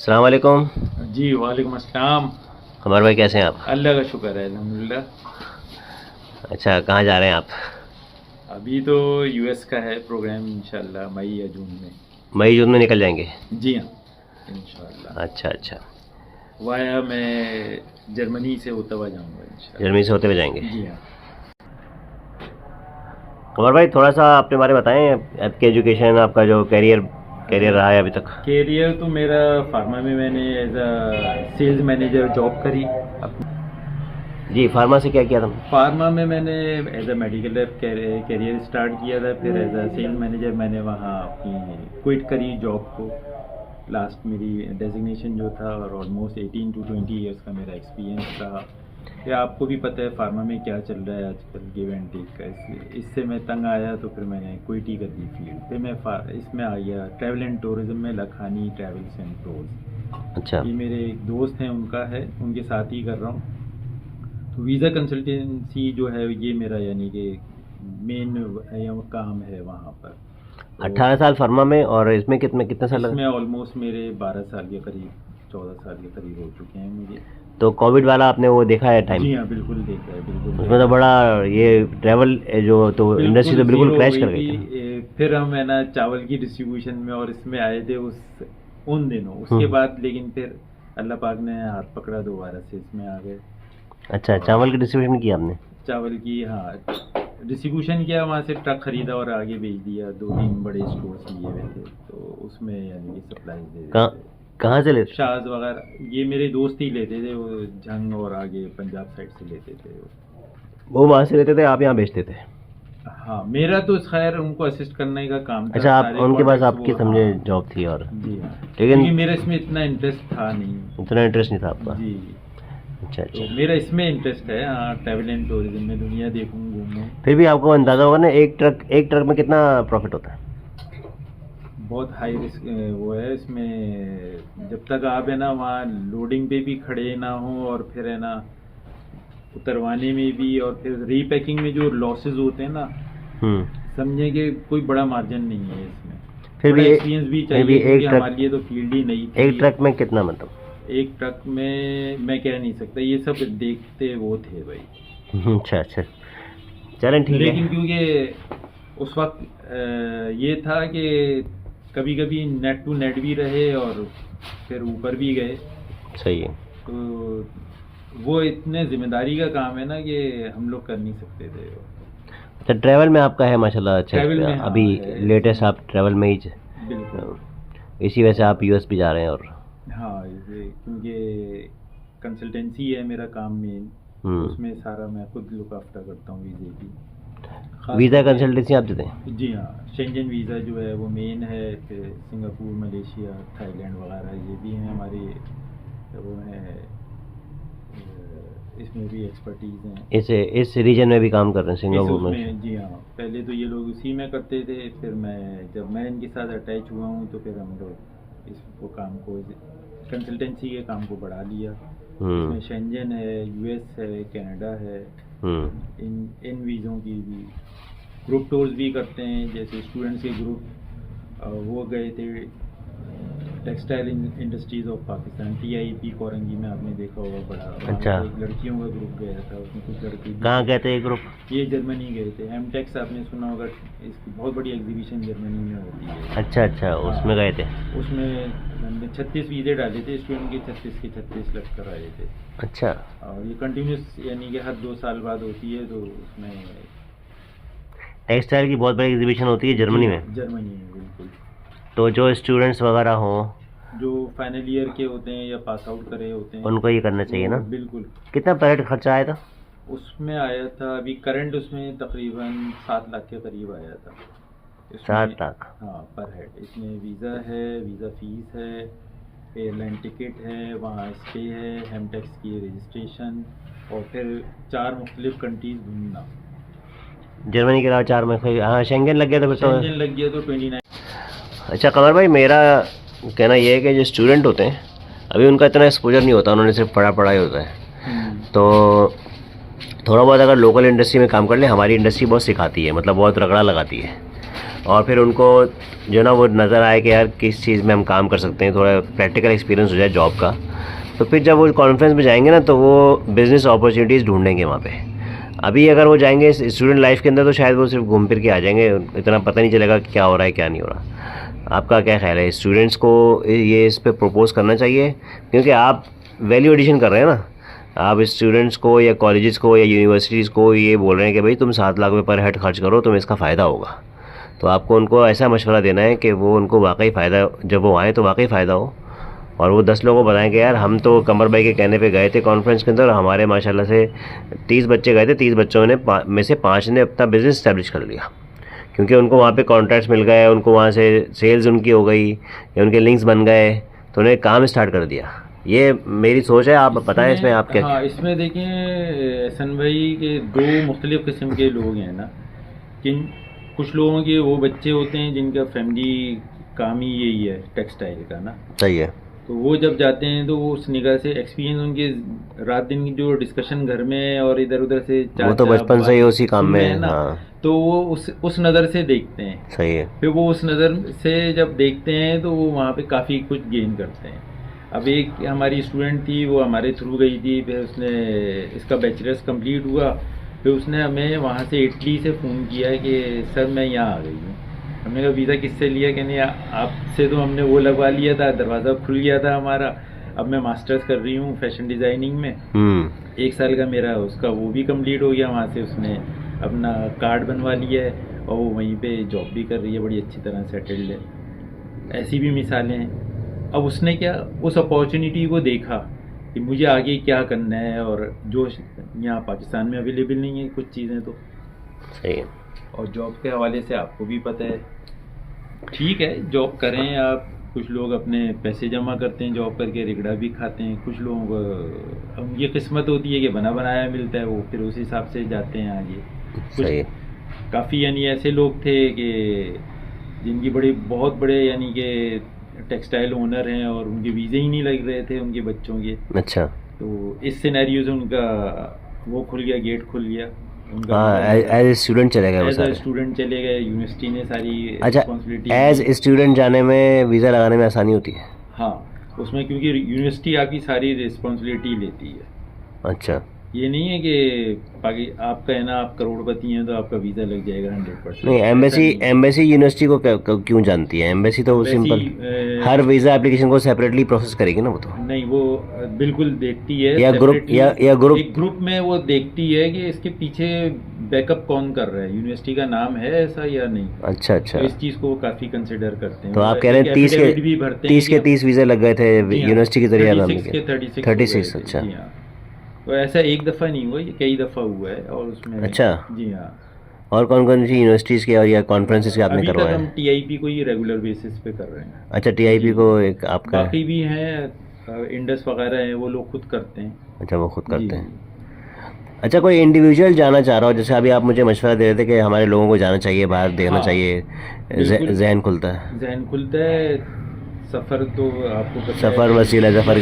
अस्सलाम वालेकुम। जी वालेकुम अस्सलाम। कमर भाई कैसे हैं आप? अल्लाह का शुक्र है अल्हम्दुलिल्लाह। अच्छा, कहाँ जा रहे हैं आप? अभी तो यूएस का है प्रोग्राम, इंशाल्लाह मई या जून में। मई जून में निकल जाएंगे? जी हाँ, इंशाल्लाह। अच्छा अच्छा। वाया मैं जर्मनी से होता हुआ जाऊँगा इंशाल्लाह। जर्मनी से होते हुए जाएंगे? जी हाँ। कमर भाई थोड़ा सा अपने बारे में बताएं, आपके एजुकेशन, आपका जो कैरियर रहा है अभी तक। कैरियर तो मेरा फार्मा में मैंने as a sales manager job करी। जी, फार्मा से क्या किया था? फार्मा में मैंने as a medical rep career start किया था, फिर एज अ सेल्स मैनेजर मैंने वहाँ अपनी क्विट करी जॉब को। लास्ट मेरी डेजिग्नेशन जो था, और ऑलमोस्ट 18 to 20 ईयर्स का मेरा एक्सपीरियंस रहा। या आपको भी पता है फार्मा में क्या चल रहा है आजकल, गिव एंड टेक का, इससे मैं तंग आया तो फिर मैंने क्विट ही कर दी फील्ड। फिर मैं इसमें आ गया ट्रैवल एंड टूरिज्म में, लखानी ट्रैवल्स एंड टूर्स। अच्छा। ये मेरे एक दोस्त हैं, उनका है, उनके साथ ही कर रहा हूँ। तो वीज़ा कंसल्टेंसी जो है ये मेरा यानी कि मेन काम है वहाँ पर। 18 साल फार्मा में, और इसमें कितने साल इसमें लगे? ऑलमोस्ट मेरे 12 साल के करीब, 14 साल के करीब हो चुके हैं मुझे। तो कोविड वाला आपने वो देखा है टाइम? जी हाँ, बिल्कुल देखा है, बिल्कुल। उसमें तो बड़ा ये ट्रैवल जो तो इंडस्ट्री तो बिल्कुल क्रैश कर गई थी। फिर हम है ना चावल की डिस्ट्रीब्यूशन में और इसमें आए थे उन दिनों। उसके बाद लेकिन फिर अल्लाह पाक ने हाथ पकड़ा, दोबारा से इसमें आ गए। अच्छा, चावल की डिस्ट्रीब्यूशन की आपने? चावल की, हाँ, डिस्ट्रीब्यूशन किया, वहाँ से ट्रक खरीदा और आगे भेज दिया। 2-3 बड़े स्टोर्स लिए हुए थे, तो उसमें यानी कि सप्लाई दे रहे थे। कहाँ से लेते? शाज वगैरह, ये मेरे दोस्त ही लेते थे, वो झंग और आगे पंजाब साइड से लेते थे वो वहाँ से लेते थे, आप यहाँ बेचते थे? हाँ, मेरा तो खैर उनको असिस्ट करने का काम था। अच्छा, आप उनके पास आपकी समझे जॉब थी? और जी हाँ, लेकिन मेरा इसमें इतना इंटरेस्ट था नहीं। इतना इंटरेस्ट नहीं था आपका? जी। अच्छा अच्छा। तो मेरा इसमें इंटरेस्ट है, हाँ, ट्रैवल एंड टूरिज्म में, दुनिया देखूँ, घूमूँ। फिर भी आपको अंदाज़ा होगा ना, एक ट्रक में कितना प्रॉफिट होता है? बहुत हाई रिस्क वो है इसमें। जब तक आप है ना वहाँ लोडिंग पे भी खड़े ना हो, और फिर है ना उतरवाने में भी, और फिर रीपैकिंग में जो लॉसेस होते हैं ना, समझे कि कोई बड़ा मार्जिन नहीं है इसमें। फिर भी एक्सपीरियंस भी चाहिए, क्योंकि हमारे लिए तो फील्ड ही नहीं थी। एक ट्रक में कितना, मतलब? एक ट्रक में मैं कह नहीं सकता, ये सब देखते वो थे भाई। अच्छा अच्छा, चलें ठीक है। लेकिन क्योंकि उस वक्त ये था कि कभी कभी नेट टू नेट भी रहे और फिर ऊपर भी गए। सही है। तो वो इतने जिम्मेदारी का काम है ना कि हम लोग कर नहीं सकते थे। अच्छा, ट्रैवल में आपका है माशाल्लाह। अच्छा, ट्रैवल में हाँ, अभी लेटेस्ट आप ट्रैवल में ही, बिल्कुल, इसी वजह से आप यूएस भी जा रहे हैं। और हाँ, क्योंकि कंसल्टेंसी है मेरा काम मेन, उसमें सारा मैं खुद लुक आफ्टर करता हूँ वीज़े की। वीज़ा कंसल्टेंसी आप देते हैं? जी हाँ, शेंजन वीज़ा जो है वो मेन है, फिर सिंगापुर, मलेशिया, थाईलैंड वगैरह ये भी हैं हमारे, वो हैं, इसमें भी एक्सपर्टीज़ हैं। इस रीजन में भी काम कर रहे हैं, सिंगापुर में? जी हाँ, पहले तो ये लोग उसी में करते थे, फिर जब मैं इनके साथ अटैच हुआ हूँ तो फिर हम लोग इसको काम को, कंसल्टेंसी के काम को बढ़ा लिया। इसमें शेंजन है, यूएस है, कनाडा है। इन वीज़ों की भी ग्रुप टूर्स भी करते हैं, जैसे स्टूडेंट्स के ग्रुप वो गए थे textile industries of Pakistan, TIP Korangi में, आपने देखा होगा बड़ा। अच्छा। एक लड़कियों का ग्रुप गया था, उसमें कुछ लड़के। कहाँ गए थे ये ग्रुप? ये जर्मनी गए थे, एमटेक्स आपने सुना होगा, इसकी बहुत बड़ी एग्जीबिशन जर्मनी में होती है। अच्छा अच्छा, उसमें गए थे। उसमें हमने 36 वीज़े डाले थे, स्टूडेंट के 36 लग कर आए थे। अच्छा। और ये कंटिन्यूस यानी कि हर 2 साल बाद होती है, तो उसमें टेक्सटाइल की बहुत बड़ी एग्जीबिशन होती है जर्मनी में? जर्मनी में, बिल्कुल। तो जो स्टूडेंट्स वगैरह हों, जो फाइनल ईयर के होते हैं या पास आउट करे होते हैं, उनको ये करना चाहिए ना? बिल्कुल। कितना बजट खर्चा आया था उसमें? आया था अभी करंट उसमें तकरीबन 7 लाख के करीब आया था। 7 लाख? हाँ, पर हेड। इसमें वीज़ा है, वीज़ा फीस है, एयरलाइन टिकट है, वहाँ स्टे है, हेमटेक्स की रजिस्ट्रेशन, और फिर 4 मुख्तलिफ कंट्रीज़ घूमना। जर्मनी के अलावा 4 में? हाँ, शेंगन लग गया तो फिर तो। शेंगन लग गया तो 29। अच्छा कमर भाई, मेरा कहना ये है कि जो स्टूडेंट होते हैं अभी उनका इतना एक्सपोजर नहीं होता, उन्होंने सिर्फ पढ़ाई होता है। तो थोड़ा बहुत अगर लोकल इंडस्ट्री में काम कर ले, हमारी इंडस्ट्री बहुत सिखाती है, मतलब बहुत रगड़ा लगाती है। और फिर उनको जो ना वो नज़र आए कि यार किस चीज़ में हम काम कर सकते हैं, थोड़ा प्रैक्टिकल एक्सपीरियंस हो जाए जॉब का, तो फिर जब वो कॉन्फ्रेंस में जाएंगे ना तो वो बिज़नेस अपॉर्चुनिटीज़ ढूंढेंगे वहाँ पे। अभी अगर वो जाएंगे स्टूडेंट लाइफ के अंदर तो शायद वो सिर्फ घूम फिर के आ जाएंगे, इतना पता नहीं चलेगा कि क्या हो रहा है क्या नहीं हो रहा। आपका क्या ख्याल है? स्टूडेंट्स को ये इस पे प्रपोज़ करना चाहिए, क्योंकि आप वैल्यू एडिशन कर रहे हैं ना, आप स्टूडेंट्स को या कॉलेजेस को या यूनिवर्सिटीज़ को ये बोल रहे हैं कि भाई तुम 7 लाख रुपये पर हेड खर्च करो, तुम्हें इसका फ़ायदा होगा। तो आपको उनको ऐसा मशवरा देना है कि वो उनको वाकई फ़ायदा, जब वो आएँ तो वाकई फ़ायदा हो, और वो 10 लोगों को बताएं कि यार हम तो कमर भाई के कहने पे गए थे कॉन्फ्रेंस के अंदर, हमारे माशाल्लाह से 30 बच्चे गए थे, 30 बच्चों ने में से 5 ने अपना बिज़नेस इस्टेब्लिश कर लिया, क्योंकि उनको वहाँ पे कॉन्ट्रैक्ट्स मिल गए, उनको वहाँ से सेल्स उनकी हो गई या उनके लिंक्स बन गए, तो उन्हें काम स्टार्ट कर दिया। ये मेरी सोच है, आप बताएं इसमें आप क्या। हाँ, इसमें देखें एहसन भाई के 2 मुख्तलिफ़ किस्म के लोग हैं ना, कि कुछ लोगों के वो बच्चे होते हैं जिनका फैमिली काम ही यही है टेक्सटाइल का ना, सही है। तो वो जब जाते हैं तो वो उस निगाह से एक्सपीरियंस उनके रात दिन की जो डिस्कशन घर में और इधर उधर से वो तो बचपन से ही उसी काम में है ना, तो वो उस नज़र से देखते हैं। सही है। फिर वो उस नज़र से जब देखते हैं तो वो वहाँ पे काफ़ी कुछ गेन करते हैं। अब एक हमारी स्टूडेंट थी, वो हमारे थ्रू गई थी, फिर उसने इसका बैचलर्स कंप्लीट हुआ, फिर उसने हमें वहाँ से इटली से फ़ोन किया कि सर मैं यहाँ आ गई हूँ। हमने कहा वीज़ा किससे लिया? कहने आपसे तो हमने वो लगवा लिया था, दरवाज़ा खुल गया था हमारा, अब मैं मास्टर्स कर रही हूँ फैशन डिज़ाइनिंग में, 1 साल का मेरा उसका वो भी कंप्लीट हो गया, वहाँ से उसने अपना कार्ड बनवा लिया है और वो वहीं पे जॉब भी कर रही है, बड़ी अच्छी तरह सेटल्ड है। ऐसी भी मिसालें हैं। अब उसने क्या उस अपॉर्चुनिटी को देखा कि मुझे आगे क्या करना है, और जो यहाँ पाकिस्तान में अवेलेबल नहीं है कुछ चीज़ें, तो सही है। और जॉब के हवाले से आपको भी पता है, ठीक है जॉब करें आप, कुछ लोग अपने पैसे जमा करते हैं जॉब करके, रिगड़ा भी खाते हैं, कुछ लोगों को उनकी किस्मत होती है कि बना बनाया मिलता है, वो फिर उस हिसाब से जाते हैं आगे। कुछ काफ़ी यानी ऐसे लोग थे कि जिनकी बहुत बड़े यानी कि टेक्सटाइल ओनर हैं और उनके वीज़े ही नहीं लग रहे थे उनके बच्चों के। अच्छा। तो इस सिनेरियो से उनका वो खुल गया, गेट खुल गया। एज स्टूडेंट चले गए, एज स्टूडेंट चले गए, यूनिवर्सिटी ने सारी अच्छा, एज स्टूडेंट जाने में वीज़ा लगाने में आसानी होती है? हाँ, उसमें क्योंकि यूनिवर्सिटी आपकी सारी रिस्पॉन्सिबिलिटी लेती है। अच्छा, ये नहीं है कि आपका है ना, आप करोड़पति हैं तो आपका वीज़ा लग जाएगा 100%। नहीं, एम्बेसी यूनिवर्सिटी को क्यों जानती है? एम्बेसी तो सिंपल हर वीज़ा एप्लीकेशन को सेपरेटली प्रोसेस करेगी ना, वो तो नहीं, वो बिल्कुल देखती है, या ग्रुप एक ग्रुप में वो देखती है कि इसके पीछे बैकअप कौन कर रहा है, यूनिवर्सिटी का नाम है ऐसा या नहीं। अच्छा, तो इस चीज़ को काफ़ी कंसिडर करते हैं। तो आप कह रहे हैं 30 वीज़े लग गए थे यूनिवर्सिटी के जरिए? 36। अच्छा, तो ऐसा एक दफ़ा नहीं हुआ, ये कई दफ़ा हुआ है। और उसमें अच्छा, जी हाँ। और कौन कौन सी यूनिवर्सिटीज़ के और या कॉन्फ्रेंसेस के आपने करवाए? हम टीआईपी को ही रेगुलर बेसिस पे कर रहे हैं। अच्छा, टीआईपी को एक आपका, बाकी भी हैं, इंडस वगैरह हैं, वो लोग खुद करते हैं। अच्छा, वो खुद करते हैं। अच्छा, कोई इंडिविजुअल जाना चाह रहा हो, जैसे अभी आप मुझे मशवरा दे रहे थे कि हमारे लोगों को जाना चाहिए, बाहर देखना चाहिए, जहन खुलता है। सफ़र तो आपको पता है, सफ़र वसीला ज़फ़र।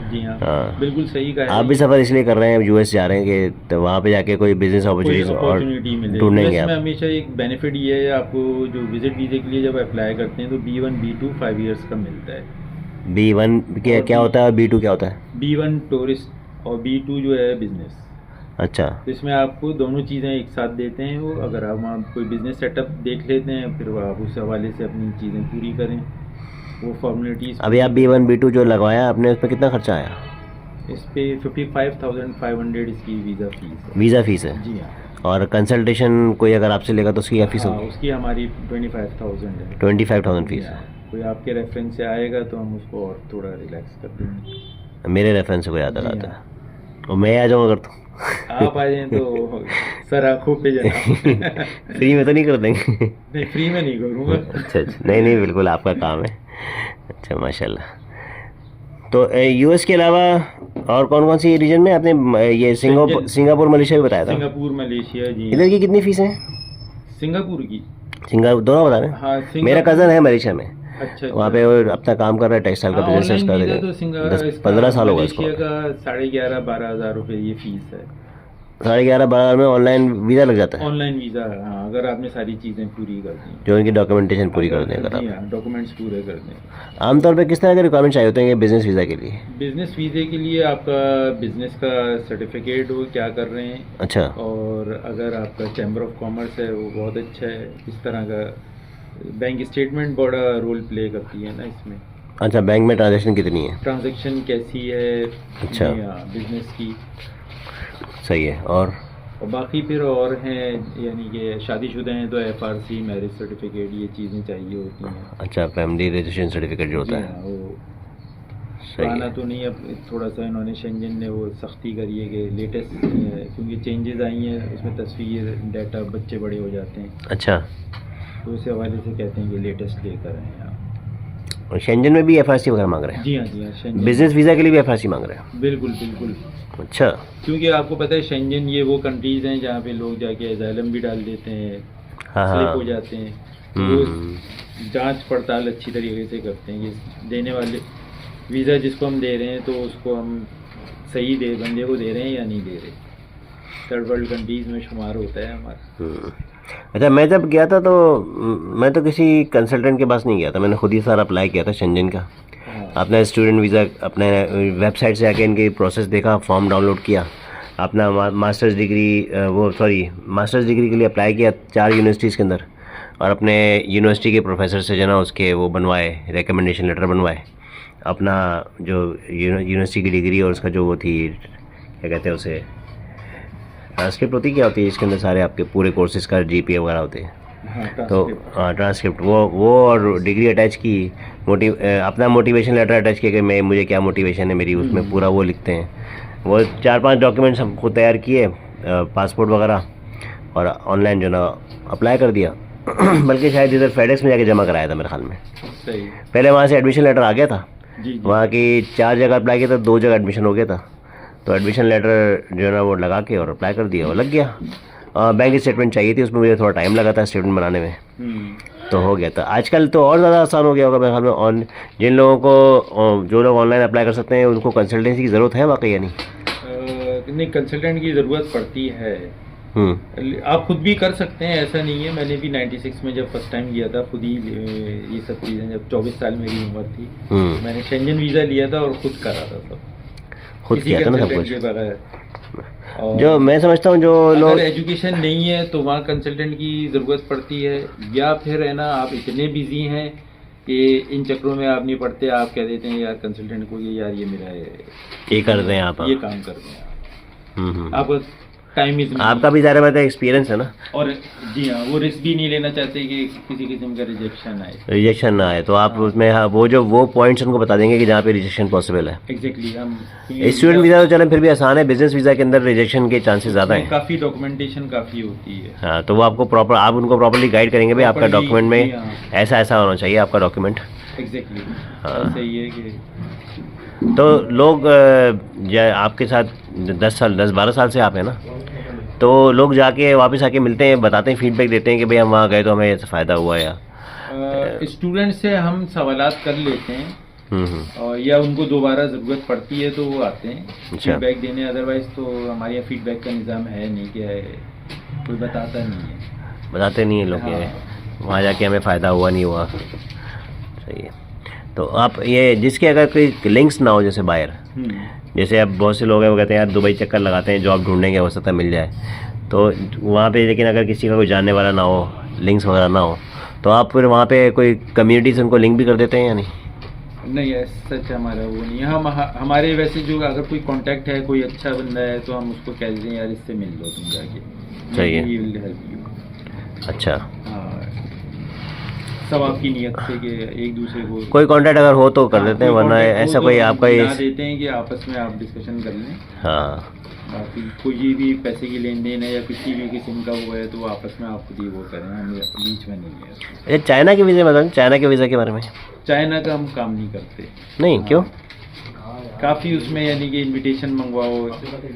जी हाँ, बिल्कुल सही कहा। आप भी सफ़र इसलिए कर रहे हैं, यूएस जा रहे हैं कि तो वहाँ पे जाके कोई बिजनेस अपॉर्चुनिटी ढूंढेंगे आप। हमेशा एक बेनिफिट ये है आपको, जो विजिट वीज़े के लिए जब अप्लाई करते हैं तो B1 B2 5 ईयर्स का मिलता है। B1 क्या होता है और B2 क्या होता है? B1 टूरिस्ट और B2 जो है बिजनेस। अच्छा, तो इसमें आपको दोनों चीज़ें एक साथ देते हैं वो। अगर आप वहाँ कोई बिजनेस सेटअप देख लेते हैं, फिर आप उस हवाले से अपनी चीज़ें पूरी करें, वो फॉर्मेलिटीज़। अभी आप B1 B2 जो लगवाया आपने, उस पर कितना खर्चा आया? इस पे 55,500 इसकी वीज़ा फीस है। जी हाँ। और कंसल्टेशन कोई अगर आपसे लेगा तो उसकी क्या फीस होगी? उसकी हमारी 25,000 है। 25,000 फीस है। कोई आपके रेफरेंस से आएगा तो हम उसको और थोड़ा रिलैक्स कर देंगे। मेरे रेफरेंस से कोई आता है और मैं आ जाऊँगा अगर तो आप आ जाएं तो सर आँखों पे जाना। फ्री में तो नहीं कर देंगे? नहीं, फ्री में नहीं करूँगा। अच्छा, नहीं, बिल्कुल आपका काम है। अच्छा, माशाल्लाह। तो यूएस के अलावा और कौन कौन सी रीजन में आपने ये सिंगापुर मलेशिया भी बताया था? सिंगापुर मलेशिया, जी। इधर की कितनी फीस है? सिंगापुर दोनों बता रहे हैं? हाँ, मेरा कज़न है मलेशिया में। अच्छा, वहाँ पे अपना काम कर रहा है, टेक्सटाइल का बिजनेस कर रहा है। 10-15 साल हो गए इसको। 11,500-12,000 रुपये ये फीस है। 11:30-12 में ऑनलाइन वीज़ा लग जाता है, ऑनलाइन वीज़ा, हाँ, अगर आपने सारी चीज़ें पूरी कर दी, जो उनकी डॉक्यूमेंटेशन पूरी कर दें अगर जी आप। हाँ, डॉक्यूमेंट्स पूरे कर दें। आमतौर पे किस तरह के रिक्वायरमेंट चाहिए होते हैं बिज़नेस वीज़ा के लिए? बिज़नेस वीज़े के लिए आपका बिज़नेस का सर्टिफिकेट हो, क्या कर रहे हैं, अच्छा, और अगर आपका चैम्बर ऑफ कॉमर्स है वो बहुत अच्छा है। इस तरह का बैंक स्टेटमेंट बड़ा रोल प्ले करती है ना इसमें। अच्छा, बैंक में ट्रांजैक्शन कितनी है? ट्रांजैक्शन कैसी है, अच्छा। बिजनेस की। सही है। और बाकी फिर और हैं, यानी कि शादीशुदा हैं तो FRC, मैरिज सर्टिफिकेट, ये चीज़ें चाहिए होती हैं। अच्छा, फैमिली रजिस्ट्रेशन सर्टिफिकेट जो होता जी है। हाँ, वो सही पुराना है। तो नहीं, अब थोड़ा सा इन्होंने शेंजन ने वो सख्ती करी है कि लेटेस्ट, क्योंकि चेंजेस आई हैं उसमें, तस्वीर, डाटा, बच्चे बड़े हो जाते हैं, अच्छा, तो उस हवाले से कहते हैं कि लेटेस्ट लेकर आए हैं आप। और शेंजन में भी FRC वगैरह मांग रहे हैं? जी हाँ शेंजन, बिजनेस वीज़ा के लिए भी FRC मांग रहे हैं? बिल्कुल बिल्कुल। अच्छा। क्योंकि आपको पता है शेंजन ये वो कंट्रीज़ हैं जहाँ पे लोग जाके एजाइलम भी डाल देते हैं, हाँ स्लिप हाँ। हो जाते हैं, तो वो जांच पड़ताल अच्छी तरीके से करते हैं कि देने वाले वीज़ा जिसको हम दे रहे हैं तो उसको हम सही बंदे को दे रहे हैं या नहीं दे रहे। थर्ड वर्ल्ड कंट्रीज़ में शुमार होता है हमारा। अच्छा, मैं जब गया था तो मैं तो किसी कंसल्टेंट के पास नहीं गया था, मैंने खुद ही सारा अप्लाई किया था शेंजन का। अपना स्टूडेंट वीज़ा अपने वेबसाइट से आके इनकी प्रोसेस देखा, फॉर्म डाउनलोड किया, अपना मास्टर्स डिग्री के लिए अप्लाई किया 4 यूनिवर्सिटीज़ के अंदर, और अपने यूनिवर्सिटी के प्रोफेसर से जो ना उसके वो बनवाए, रिकमेंडेशन लेटर बनवाए, अपना जो यूनिवर्सिटी की डिग्री और उसका जो वो थी, क्या कहते हैं उसे, ट्रांसक्रिप्ट होती, क्या होती है इसके अंदर सारे आपके पूरे कोर्सेज़ का GPA वगैरह होते हैं। तो ट्रांसक्रिप्ट वो और डिग्री अटैच की, अपना मोटिवेशन लेटर अटैच किया कि मुझे क्या मोटिवेशन है मेरी, उसमें पूरा वो लिखते हैं। वो 4-5 डॉक्यूमेंट्स हम खुद तैयार किए, पासपोर्ट वगैरह, और ऑनलाइन जो ना अप्लाई कर दिया। बल्कि शायद इधर फेडेक्स में जाके जमा कराया था मेरे ख्याल में। सही। पहले वहाँ से एडमिशन लेटर आ गया था, जी। वहाँ की 4 जगह अप्लाई किया था, 2 जगह एडमिशन हो गया था, तो एडमिशन लेटर जो है ना वो लगा के और अप्लाई कर दिया, वो लग गया। बैंक स्टेटमेंट चाहिए थी, उसमें मुझे थोड़ा टाइम लगा था स्टेटमेंट बनाने में, तो हो गया था। आजकल तो और ज़्यादा आसान हो गया होगा मेरे ख्याल में। जिन लोगों को, जो लोग ऑनलाइन अप्लाई कर सकते हैं, उनको कंसल्टेंसी की ज़रूरत है वाकई या नहीं? नहीं, कंसल्टेंट की ज़रूरत पड़ती है। आप खुद भी कर सकते हैं, ऐसा नहीं है। मैंने भी 96 में जब फर्स्ट टाइम किया था, खुद ही ये सब चीज़ें, जब 24 साल मेरी उम्र थी, मैंने शेंजन वीज़ा लिया था और खुद करा था सब, खुद किया था ना सब कुछ। और जो मैं समझता हूँ, जो लोग एजुकेशन नहीं है तो वहाँ कंसल्टेंट की ज़रूरत पड़ती है, या फिर है ना आप इतने बिजी हैं कि इन चक्रों में आप नहीं पढ़ते, आप कह देते हैं यार कंसल्टेंट को, यार ये मेरा ये कर दें आप, ये काम कर दें आप, आपको टाइम इज, आपका भी ज़्यादा मतलब एक्सपीरियंस है ना। और जी हाँ, वो रिस्क भी नहीं लेना चाहते कि किसी किस्म का रिजेक्शन ना आए, तो आप उसमें वो पॉइंट्स उनको बता देंगे कि जहाँ पे रिजेक्शन पॉसिबल है। एग्जैक्टली। हम स्टूडेंट वीज़ा तो चलें फिर भी आसान है, बिजनेस वीज़ा के अंदर रिजेक्शन के चांसेस ज़्यादा हैं, काफ़ी डॉक्यूमेंटेशन काफ़ी होती है। हाँ, तो वो आपको आप उनको प्रॉपर्ली गाइड करेंगे, भाई आपका डॉक्यूमेंट में ऐसा ऐसा होना चाहिए आपका डॉक्यूमेंट। एग्जैक्टली। हाँ, सही है कि तो लोग आपके साथ 10-12 साल से आप हैं ना, तो लोग जाके वापस आके मिलते हैं, बताते हैं, फीडबैक देते हैं कि भाई हम वहाँ गए तो हमें ऐसा फ़ायदा हुआ, या स्टूडेंट से हम सवालात कर लेते हैं, और या उनको दोबारा ज़रूरत पड़ती है तो वो आते हैं फीडबैक देने। अदरवाइज़ तो हमारे यहाँ फीडबैक का निज़ाम है नहीं, कि कोई बताता नहीं है, बताते नहीं है लोग। हाँ। वहाँ जाके हमें फ़ायदा हुआ नहीं हुआ। सही है। तो आप ये, जिसके अगर कोई लिंक्स ना हो, जैसे बायर, जैसे अब बहुत से लोग हैं वो कहते हैं यार दुबई चक्कर लगाते हैं, जॉब ढूंढने की, हो सकता है मिल जाए, तो वहाँ पे, लेकिन अगर किसी का कोई जानने वाला ना हो, लिंक्स वगैरह ना हो, तो आप फिर वहाँ पे कोई कम्युनिटी से उनको लिंक भी कर देते हैं या नहीं? नहीं, सच हमारा वो नहीं है। हम हमारे वैसे जो अगर कोई कांटेक्ट है, कोई अच्छा बंदा है, तो हम उसको कह देते हैं यार इससे मिल लो तुम जाके, सही है। अच्छा, हाँ, सब आपकी नियत से कि एक दूसरे को कोई कांटेक्ट अगर हो तो कर देते हैं, वरना ऐसा कोई आपका देते हैं कि आपस में आप डिस्कशन कर लें। हाँ, बाकी कोई भी पैसे की लेन देन है या किसी भी किस्म का वो है तो वो आपस में आप खुद ही वो करें, हम बीच में नहीं है। ये चाइना के वीज़े बताएं, चाइना के वीज़ा के बारे में। चाइना का हम काम नहीं करते। नहीं, क्यों? काफ़ी उसमें यानी कि इनविटेशन मंगवाओ,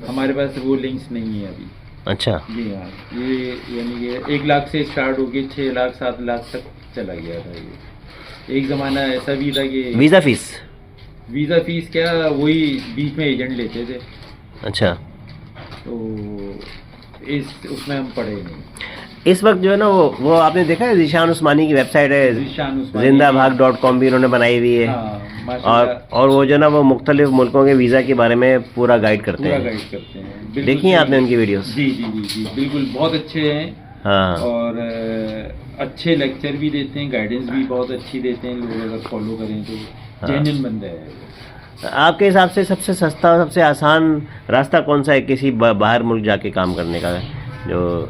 हमारे पास वो लिंक्स नहीं है अभी। अच्छा। जी हाँ, ये यानी कि 1 लाख से स्टार्ट होके 6 लाख 7 लाख तक चला गया था। ये एक ज़माना ऐसा भी था कि वीज़ा फीस क्या, वही बीच में एजेंट लेते थे। अच्छा। तो इस उसमें हम पढ़े नहीं। इस वक्त जो है ना वो आपने देखा है ज़ीशान उस्मानी की वेबसाइट है, ज़ीशान उस्मानी जिंदाभाग.com भी उन्होंने बनाई हुई है। हाँ, माशाल्लाह। और वो जो ना वो मुख्तलिफ मुल्कों के वीज़ा के बारे में पूरा गाइड करते पूरा हैं। गाइड करते हैं। बिल्कुल देखी हैं आपने उनकी वीडियोस? जी जी जी जी, बिल्कुल बहुत अच्छे हैं। हाँ, और अच्छे लेक्चर भी देते हैं, गाइडेंस भी बहुत अच्छी देते हैं। लोग अगर फॉलो करें तो हाँ। जेन्युइन बंदा है। आपके हिसाब से सबसे सस्ता और सबसे आसान रास्ता कौन सा है किसी बाहर मुल्क जाके काम करने का? जो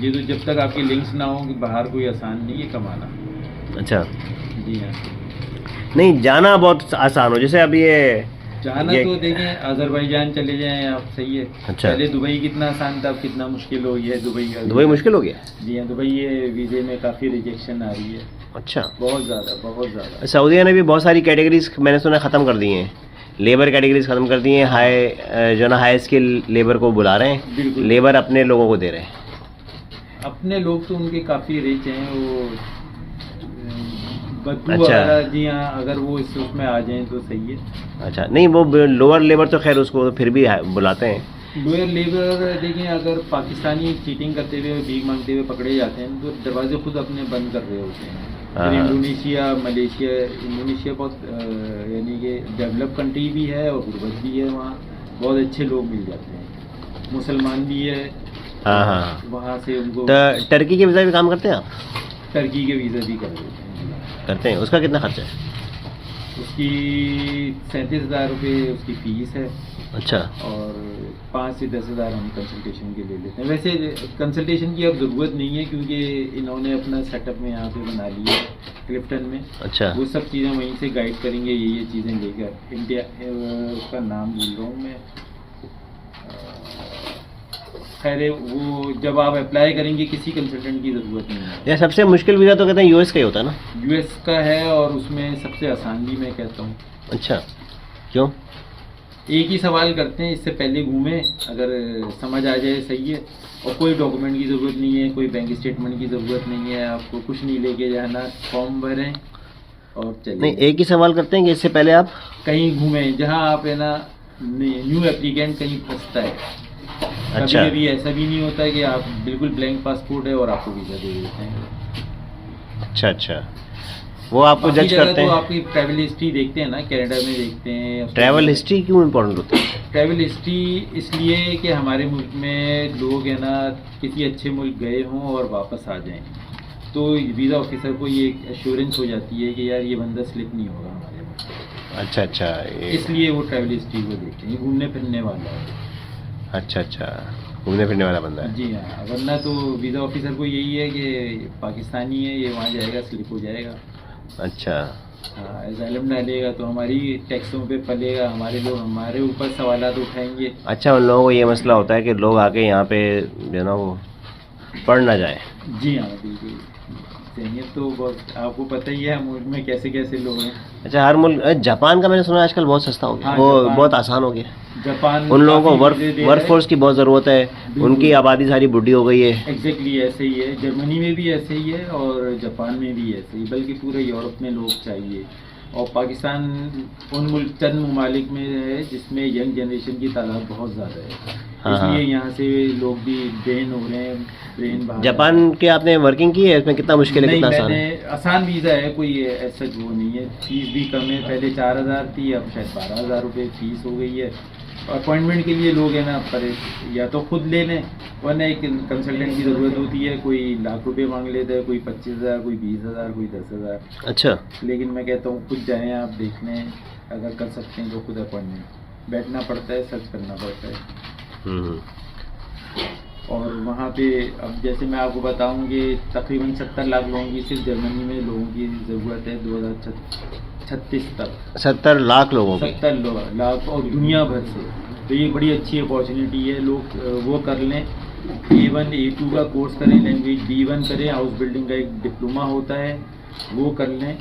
ये तो जब तक आपके लिंक्स ना हो कि बाहर कोई आसान नहीं है कमाना। अच्छा, जी हाँ। नहीं जाना बहुत आसान हो, जैसे अब जाना तो देखें, अजरबैजान चले जाएं आप, सही है। अच्छा। पहले दुबई कितना आसान था, अब कितना मुश्किल हो गया है दुबई का। दुबई मुश्किल हो गया? जी हाँ, दुबई ये वीज़े में काफ़ी रिजेक्शन आ रही है। अच्छा, बहुत ज़्यादा। सऊदीया ने भी बहुत सारी कैटेगरीज मैंने सुना ख़त्म कर दी हैं, लेबर कैटेगरीज ख़त्म कर दी हैं। हाई जो ना हाई स्किल लेबर को बुला रहे हैं, बिल्कुल। लेबर अपने लोगों को दे रहे हैं। अपने लोग तो उनके काफ़ी रिच हैं, वो बदबू अच्छा। वगैरह। जी हाँ, अगर वो उसमें आ जाएं तो सही है। अच्छा, नहीं वो लोअर लेबर तो खैर उसको फिर भी बुलाते हैं। लोअर लेबर देखें, अगर पाकिस्तानी चीटिंग करते हुए, भीख मांगते हुए पकड़े जाते हैं तो दरवाजे खुद अपने बंद कर रहे होते हैं। हाँ। इंडोनेशिया, मलेशिया, इंडोनेशिया बहुत यानी कि डेवलप कंट्री भी है और गुर्बत भी है। वहाँ बहुत अच्छे लोग मिल जाते हैं, मुसलमान भी है। हाँ हाँ। वहाँ से उनको टर्की के वीज़ा भी काम करते हैं आप? टर्की के वीज़ा भी कर देते हैं। करते हैं। उसका कितना खर्चा है? उसकी 37,000 रुपये उसकी फ़ीस है। अच्छा। और 5 से 10,000 हम कंसल्टेशन के ले लेते हैं। वैसे कंसल्टेशन की अब ज़रूरत नहीं है, क्योंकि इन्होंने अपना सेटअप में यहाँ पे बना लिया है क्लिफ्टन में। अच्छा। वो सब चीज़ें वहीं से गाइड करेंगे, ये चीज़ें लेकर। इंडिया उसका नाम भूल रहा हूँ मैं। खैर वो जब आप अप्लाई करेंगे किसी कंसल्टेंट की ज़रूरत नहीं है। या सबसे मुश्किल वीज़ा तो कहते हैं यूएस का ही होता है ना? यूएस का है, और उसमें सबसे आसान भी मैं कहता हूँ। अच्छा, क्यों? एक ही सवाल करते हैं, इससे पहले घूमें, अगर समझ आ जाए सही है। और कोई डॉक्यूमेंट की ज़रूरत नहीं है, कोई बैंक स्टेटमेंट की ज़रूरत नहीं है, आपको कुछ नहीं लेके जाना, फॉर्म भरें और चलिए। नहीं, एक ही सवाल करते हैं कि इससे पहले आप कहीं घूमें, जहाँ आप है ना न्यू एप्लीकेंट कहीं फंसता है। अच्छा। कभी ऐसा भी नहीं होता कि आप बिल्कुल ब्लैंक पासपोर्ट है और आपको वीज़ा दे देते हैं। अच्छा, वो आपको बाकी जज जगह करते तो हैं? आपकी ट्रैवल हिस्ट्री देखते हैं ना, कनाडा में देखते हैं। ट्रैवल हिस्ट्री क्यों इम्पोर्टेंट होती है? ट्रैवल हिस्ट्री इसलिए कि हमारे मुल्क में लोग है ना किसी अच्छे मुल्क गए हों और वापस आ जाएं, तो वीज़ा ऑफिसर को ये एश्योरेंस हो जाती है कि यार ये बंदा स्लिप नहीं होगा हमारे मुल्क में। अच्छा, इसलिए वो ट्रैवल हिस्ट्री को देखते हैं, घूमने फिरने वाला है। अच्छा, घूमने फिरने वाला बंदा है। जी हाँ, वरना तो वीज़ा ऑफिसर को यही है कि पाकिस्तानी है, ये वहाँ जाएगा स्लिप हो जाएगा। अच्छा। हाँ, एजाइलम डालेगा तो हमारी टैक्सों पे पलेगा, हमारे लोग हमारे ऊपर सवालात उठाएंगे। अच्छा, उन लोगों को ये मसला होता है कि लोग आके यहाँ पे जो ना वो पढ़ ना जाए। जी हाँ, बिल्कुल। चाहिए तो बहुत, आपको पता ही है मुल्क में कैसे कैसे लोग हैं। अच्छा, हर मुल्क जापान का मैंने सुना आजकल बहुत सस्ता हो गया। हाँ, वो जापान। बहुत आसान हो गया। जापान उन लोगों को काफ़ी वीज़े दे वर्क रहा है। फोर्स की बहुत ज़रूरत है, बिल्कुल। उनकी आबादी सारी बुढ़ी हो गई है। एग्जैक्टली ऐसे ही है, जर्मनी में भी ऐसे ही है और जापान में भी ऐसे ही, बल्कि पूरे यूरोप में लोग चाहिए। और पाकिस्तान उन मुल्क चंद ममालिक में है जिसमें यंग जनरेशन की तादाद बहुत ज़्यादा है। हाँ, इसलिए यहाँ से लोग भी ड्रेन हो रहे हैं, ड्रेन बाहर। जापान के आपने वर्किंग की है? इसमें कितना मुश्किल है, नहीं, कितना आसान है? मैंने आसान वीज़ा है, कोई ऐसा वो नहीं है। फीस भी कम है, पहले 4,000 थी, अब शायद 12,000 रुपये फ़ीस हो गई है। अपॉइंटमेंट के लिए लोग है ना पर या तो खुद ले लें, वरना एक कंसल्टेंट की ज़रूरत होती है। कोई लाख रुपए मांग लेता है, कोई 25,000, कोई 20,000, कोई 10,000। अच्छा। लेकिन मैं कहता हूँ खुद जाएं आप, देख लें, अगर कर सकते हैं तो खुद अपॉइंटमेंट। बैठना पड़ता है, सर्च करना पड़ता है। और वहाँ पे अब जैसे मैं आपको बताऊँ कि तकरीबन 70 लाख लोगों की सिर्फ जर्मनी में लोगों की ज़रूरत है 2036 तक। 70 लाख लोगों की? 70 लाख, और दुनिया भर से। तो ये बड़ी अच्छी अपॉर्चुनिटी है, लोग वो कर लें। A1 A2 का कोर्स करें, लैंग्वेज B1 करें, हाउस बिल्डिंग का एक डिप्लोमा होता है वो कर लें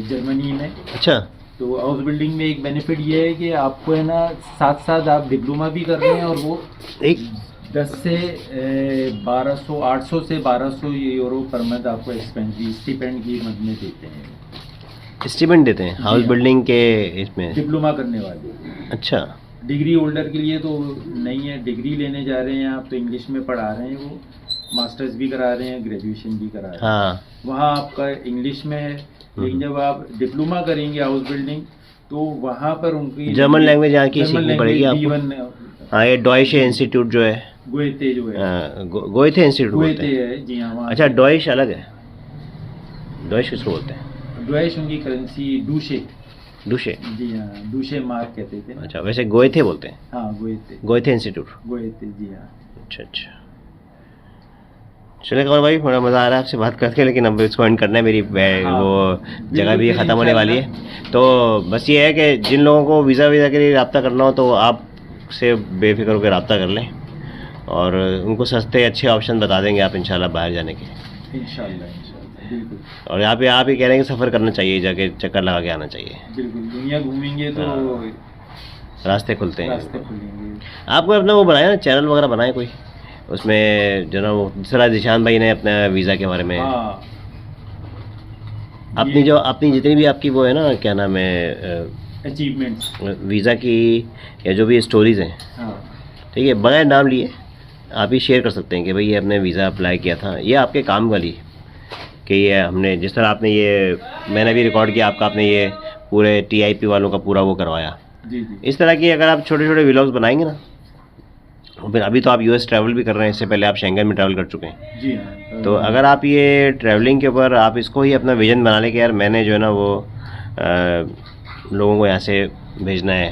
जर्मनी में। अच्छा। तो हाउस बिल्डिंग में एक बेनिफिट ये है कि आपको है ना साथ साथ आप डिप्लोमा भी कर रहे हैं, और वो एक 10 से 1200 800 से 1200 यूरो पर मंथ आपको एक्सपेंसिव स्टिपेंड की मद में देते हैं। स्टिपेंड देते हैं हाउस हाँ। बिल्डिंग के इसमें? डिप्लोमा करने वाले। अच्छा। डिग्री होल्डर के लिए तो नहीं है, डिग्री लेने जा रहे हैं आप तो इंग्लिश में पढ़ा रहे हैं, वो मास्टर्स भी करा रहे हैं, ग्रेजुएशन भी करा रहे हैं। हाँ, वहाँ आपका इंग्लिश में है, लेकिन जब आप डिप्लोमा करेंगे हाउस बिल्डिंग तो वहाँ पर उनकी जर्मन लैंग्वेज यहाँ की सीखनी पड़ेगी आपको। B1 हाँ, ये डॉइशे इंस्टीट्यूट जो है, गोएते जो है, गोएथे इंस्टीट्यूट बोलते गोएते हैं। है जी हाँ वहाँ। अच्छा, डॉइश अलग है, डॉइश किसको बोलते हैं? डॉइश उनकी करेंसी डूशे, डूशे। जी हाँ डूशे मार्क कहते थे। अच्छा, वैसे गोएथे बोलते हैं, हाँ गोएते, गोएथे इंस्टीट्यूट। गोएते जी हाँ। अच्छा अच्छा, चलिए कमर भाई, बड़ा मज़ा आ रहा है आपसे बात करके, लेकिन अब इसको एंड करना है, मेरी हाँ, वो जगह भी बिल्कुल, ख़त्म होने वाली है। तो बस ये है कि जिन लोगों को वीज़ा के लिए रब्ता करना हो तो आप से बेफिक्र होकर रब्ता कर लें, और उनको सस्ते अच्छे ऑप्शन बता देंगे आप इंशाल्लाह बाहर जाने के। इंशाल्लाह बिल्कुल। और आप ही कह रहे हैं कि सफ़र करना चाहिए, जाके चक्कर लगा के आना चाहिए। बिल्कुल, दुनिया घूमेंगे तो रास्ते खुलते हैं। रास्ते खुलेंगे। आपको अपना वो बनाया ना, चैनल वगैरह बनाए कोई, उसमें जो ना वो दूसरा जिशान भाई ने अपना वीज़ा के बारे में, हाँ, अपनी जितनी भी आपकी वो है ना, क्या नाम है, अचीवमेंट्स, वीज़ा की या जो भी स्टोरीज़ हैं, हाँ ठीक है, बगैर नाम लिए आप ही शेयर कर सकते हैं कि भाई ये हमने वीज़ा अप्लाई किया था, ये आपके काम वाली कि ये हमने जिस तरह आपने ये, मैंने भी रिकॉर्ड किया आपका, आपने ये पूरे TIP वालों का पूरा वो करवाया। जी जी। इस तरह की अगर आप छोटे छोटे व्लॉग्स बनाएंगे ना, फिर अभी तो आप US ट्रैवल भी कर रहे हैं, इससे पहले आप शेंगन में ट्रैवल कर चुके हैं। जी हाँ। तो अगर आप ये ट्रैवलिंग के ऊपर आप इसको ही अपना विजन बना लें कि यार मैंने जो है ना वो लोगों को यहाँ से भेजना है,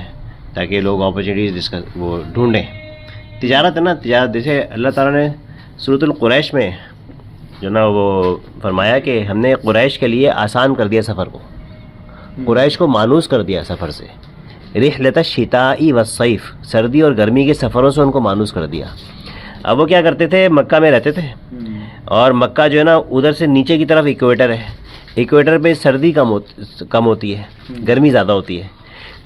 ताकि लोग अपॉर्चुनिटीज़ डिस्कस वो ढूंढें। तिजारत है ना, तिजारत जैसे अल्लाह ताला ने सूरतुल कुरैश में जो ना वो फरमाया कि हमने कुरैश के लिए आसान कर दिया सफ़र को, कुरैश को मानूस कर दिया सफ़र से। रिहलत शिताई व सैफ, सर्दी और गर्मी के सफ़रों से उनको मानूस कर दिया। अब वो क्या करते थे, मक्का में रहते थे, और मक्का जो है ना उधर से नीचे की तरफ इक्वेटर है, इक्वेटर पे सर्दी कम होती है, गर्मी ज़्यादा होती है।